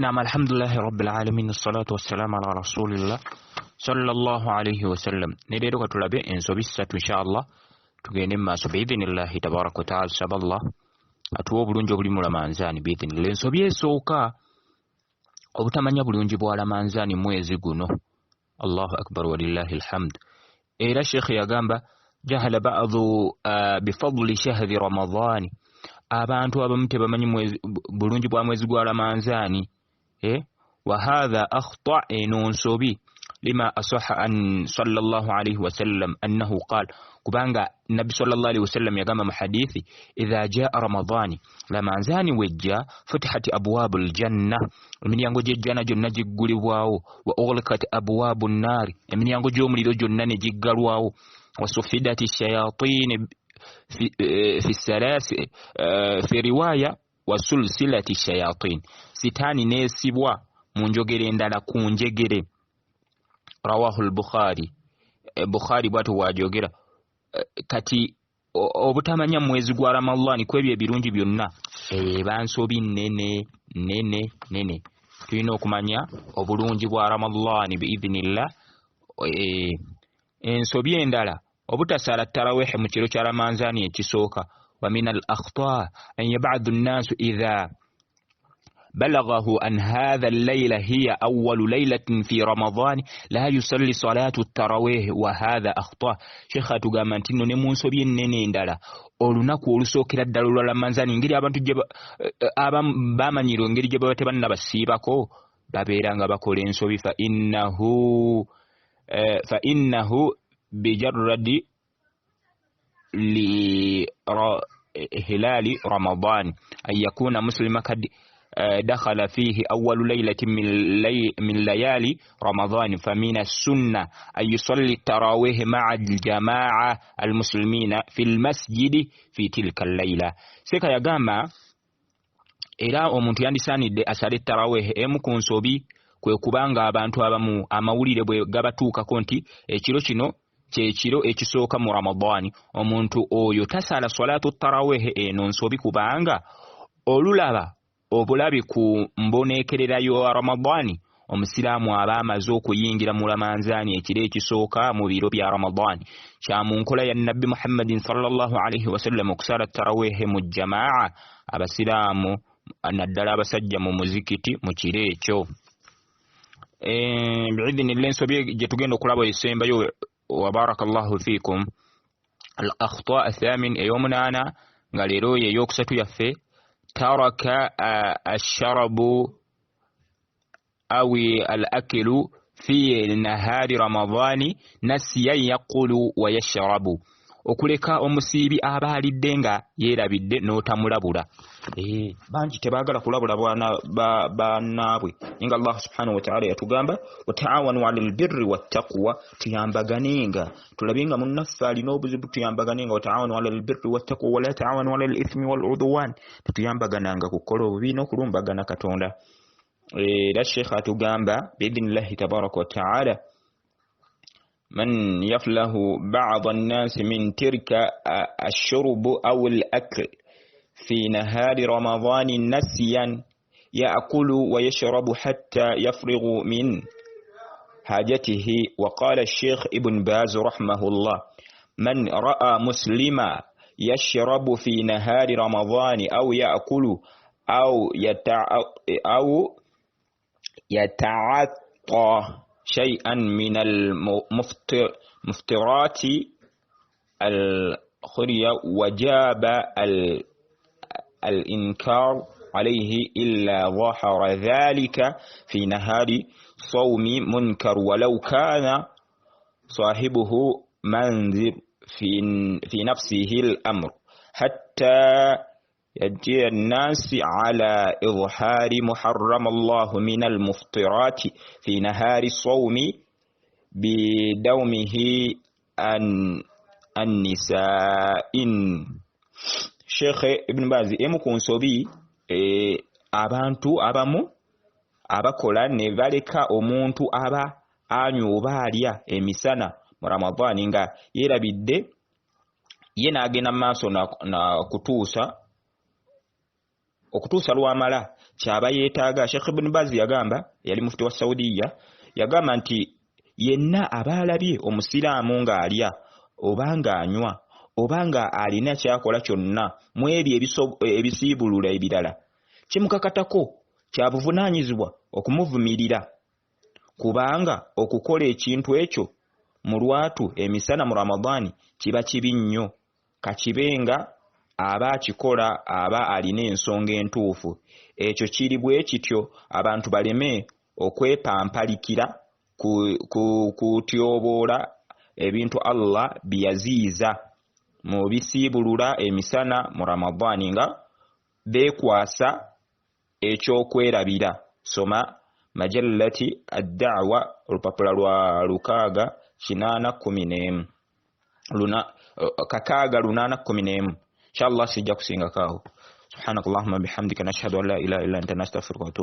نعم الحمد لله رب العالمين الصلاة والسلام على رسول الله صلى الله عليه وسلم. نريد كتلبي إن سبيسة إن شاء الله تجيني ما بإذن الله تبارك وتعالى سب الله أتوه بلونج بلي ملامانزاني بإذن الله. إن سبيه سوكا أو تمني بلونج بوالامانزاني مويزيغونو. الله أكبر ولله الحمد. إلى الشيخ يغامبا جهل بعض بفضل شهر رمضان. abantu abamu tebamanyi bulungi bwa mwezi gwa Ramadhani wa hadha akhta enonsobi lima asahha an sallallahu alayhi wa sallam annahu qala kubanga nabi sallallahu alayhi wa sallam yagamba mu hadithi idha jaa Ramadhani Ramadhani wajja futihat abwabul janna emiryango gy'ejjana gyonna giggulibwawo wa ughliqat abwabun nar emiryango gy'omuliro gyonna ne giggalwawo wa sufidati shayatin في السلاسل في رواية وسلسلة الشياطين ستاني نيسيبوا منجوغيري ndala kunjegere رواه البخاري Bukhari bwatu wajogera kati obutamanya mwezi gwa Ramadhani kwebye birungi byonna bansobi nene tulina okumanya obulungi bwa Ramadhani biidhnillah ensobi endala obutasala tarawih mu kiro kya Ramadhani ekisooka wa min al-akhta an yab'adhu an-nas idha balaghahu an hadha al-layla hiya awwal laylatin fi Ramadan la yusalli salatu at-tarawih wa hadha akhta. Sheikh atugamba nti ne munsobi ennene endala olunaku olusookera ddala lwa Ramadhani ngeri abantu gye bamanyira engeri gye batebanna basiibako babeera nga bakola ensobi fa innahu بجرد لهلال رمضان أن يكون مسلما قد دخل فيه أول ليلة من ليالي رمضان فمن السنة أن يصلي التراويح مع الجماعة المسلمين في المسجد في تلك الليلة. سيكا يغاما إلى omuntu yandisaanidde asale التراويح emukunsobi kwe kubanga abantu abamu amawulire bwe gabatuukako nti ekiro kino kyekiro ekisooka mu Ramadhani omuntu oyo tasala salatu tarawih eno nsobi kubanga olulaba obulabi ku mbonekerera yo Ramadhani omusiraamu aba amaze okuyingira mu Ramadhani ekiro ekisooka mu biro bya Ramadhani kya mu nkola ya Nabbi Muhammadin sallallahu alayhi wa sallam okusala tarawih mu jamaa abasiraamu naddala abasajja mu muzikiti mu kiro ekyo biidhnillah nsobi gye tugenda okulaba esembayo وبارك الله فيكم. الأخطاء الثامن يومنا قال يروي يوكسة يفي ترك الشرب أو الأكل في نهار رمضان نسيا يقول ويشرب okuleka omusiibi abaalidde nga yeerabidde n'otamulabula bangi tebaagala kulabula bannaabwe nga Allah subhanahu wa ta'ala yatugamba wataawanu 'alal birri wattaqwa tuyambaganenga tulabenga munnaffe alina obuzibu tuyambaganenga wataawanu 'alal birri wattaqwa wala taawanu 'alal ithmi wal 'udwan tuyambagananga kukola obubi n'okulumbagana Katonda era Sheikh atugamba biidhnillahi tabaraka wa ta'ala من يفله بعض الناس من ترك الشرب أو الأكل في نهار رمضان نسيا يأكل ويشرب حتى يفرغ من حاجته. وقال الشيخ ابن باز رحمه الله من رأى مسلما يشرب في نهار رمضان أو يأكل أو يتعاطى شيئا من المفطرات الخرية وجاب الإنكار عليه إلا ظهر ذلك في نهار صوم منكر ولو كان صاحبه منذر في نفسه الأمر حتى يجي الناس على إظهار محرم الله من المفطرات في نهار الصوم بدومه النساء. Sheikh Ibn Baz emukunsobi abantu abamu abakola ne baleka omuntu aba anywa oba alya emisana mu Ramadhani nga yeerabidde ye n'agenda maaso na kutuusa okutuusa lwamala kyaba yeetaaga. Sheikh Ibn Baz yagamba, yali mufti wa Saudiya, yagamba nti yenna abaalabye omusiraamu ng'alya oba ng'anywa oba nga alina kyakola kyonna mu ebyo ebisiibulula ebirala, kimukakatako kya buvunaanyizibwa okumuvumirira, kubanga okukola ekintu ekyo mu lwatu emisana mu Ramadaani kiba kibi nnyo. Kakibenga aba akikola aba alina ensonga entuufu. Ekyo kiri bwe kityo abantu baleme okwepampalikira kutyoboola ebintu Allah byaziiza mu bisiibulula emisana mu Ramadaani nga beekwasa ekyokwerabira. Soma Majallati ad-Da'wa olupapula lwa 611 611. Inshallah sijja kusingakaawo. Subhanakallahumma bihamdika nashhadu an la ilaha illa anta nastaghfiruka wa